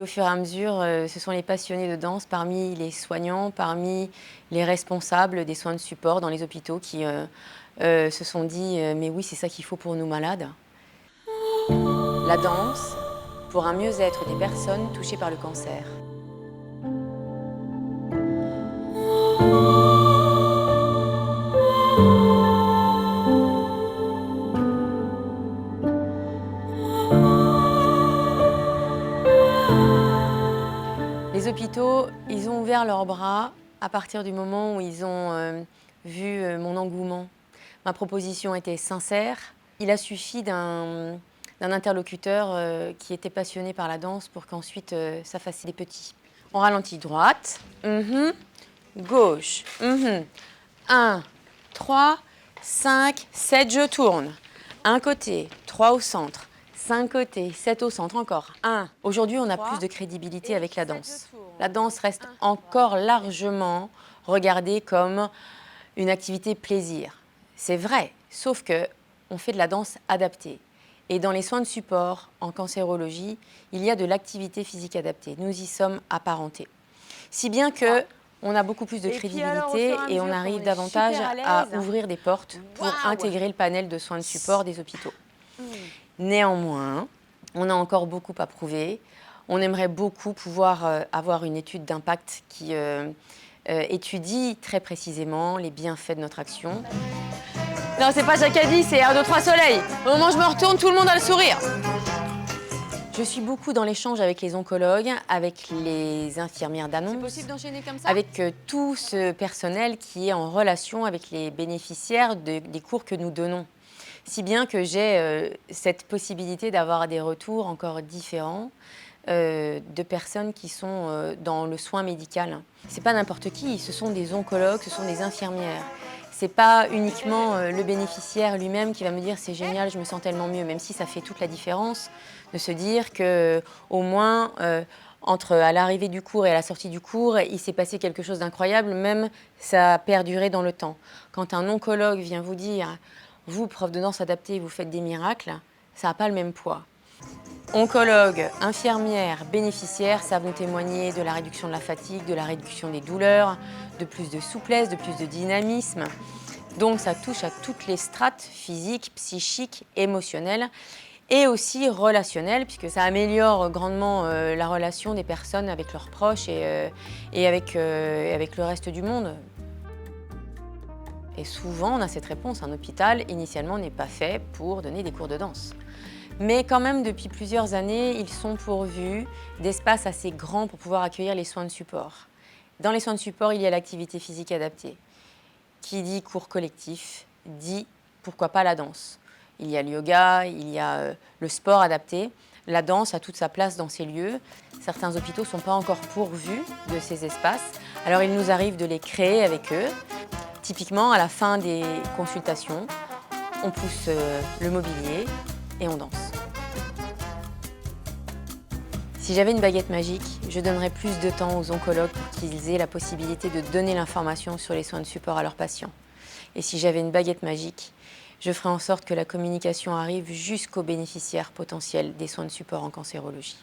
Au fur et à mesure, ce sont les passionnés de danse parmi les soignants, parmi les responsables des soins de support dans les hôpitaux qui se sont dit mais oui, c'est ça qu'il faut pour nous malades. La danse pour un mieux-être des personnes touchées par le cancer. Les hôpitaux, ils ont ouvert leurs bras à partir du moment où ils ont vu mon engouement. Ma proposition était sincère. Il a suffi d'un interlocuteur qui était passionné par la danse pour qu'ensuite ça fasse des petits. On ralentit droite, gauche, 1, 3, 5, 7, je tourne. Un côté, 3 au centre. 5 côtés, 7 au centre, encore 1. Aujourd'hui, on a plus de crédibilité avec la danse. La danse reste encore largement regardée comme une activité plaisir. C'est vrai, sauf que on fait de la danse adaptée. Et dans les soins de support, en cancérologie, il y a de l'activité physique adaptée. Nous y sommes apparentés. Si bien que on a beaucoup plus de crédibilité et on arrive davantage à ouvrir des portes pour intégrer le panel de soins de support des hôpitaux. Néanmoins, on a encore beaucoup à prouver. On aimerait beaucoup pouvoir avoir une étude d'impact qui étudie très précisément les bienfaits de notre action. Non, c'est pas Jacadi, c'est 1, 2, 3 soleil. Au moment où je me retourne, tout le monde a le sourire. Je suis beaucoup dans l'échange avec les oncologues, avec les infirmières d'annonce. C'est possible d'enchaîner comme ça ? Avec tout ce personnel qui est en relation avec les bénéficiaires des cours que nous donnons. Si bien que j'ai cette possibilité d'avoir des retours encore différents de personnes qui sont dans le soin médical. C'est pas n'importe qui, ce sont des oncologues, ce sont des infirmières. C'est pas uniquement le bénéficiaire lui-même qui va me dire c'est génial, je me sens tellement mieux, même si ça fait toute la différence de se dire que au moins entre à l'arrivée du cours et à la sortie du cours, il s'est passé quelque chose d'incroyable, même ça a perduré dans le temps. Quand un oncologue vient vous dire vous, prof de danse adaptée, vous faites des miracles, ça n'a pas le même poids. Oncologues, infirmières, bénéficiaires savent nous témoigner de la réduction de la fatigue, de la réduction des douleurs, de plus de souplesse, de plus de dynamisme. Donc ça touche à toutes les strates physiques, psychiques, émotionnelles et aussi relationnelles, puisque ça améliore grandement la relation des personnes avec leurs proches et avec le reste du monde. Et souvent, on a cette réponse. Un hôpital, initialement, n'est pas fait pour donner des cours de danse. Mais quand même, depuis plusieurs années, ils sont pourvus d'espaces assez grands pour pouvoir accueillir les soins de support. Dans les soins de support, il y a l'activité physique adaptée. Qui dit cours collectif, dit pourquoi pas la danse. Il y a le yoga, il y a le sport adapté. La danse a toute sa place dans ces lieux. Certains hôpitaux ne sont pas encore pourvus de ces espaces. Alors il nous arrive de les créer avec eux. Typiquement, à la fin des consultations, on pousse le mobilier et on danse. Si j'avais une baguette magique, je donnerais plus de temps aux oncologues pour qu'ils aient la possibilité de donner l'information sur les soins de support à leurs patients. Et si j'avais une baguette magique, je ferais en sorte que la communication arrive jusqu'aux bénéficiaires potentiels des soins de support en cancérologie.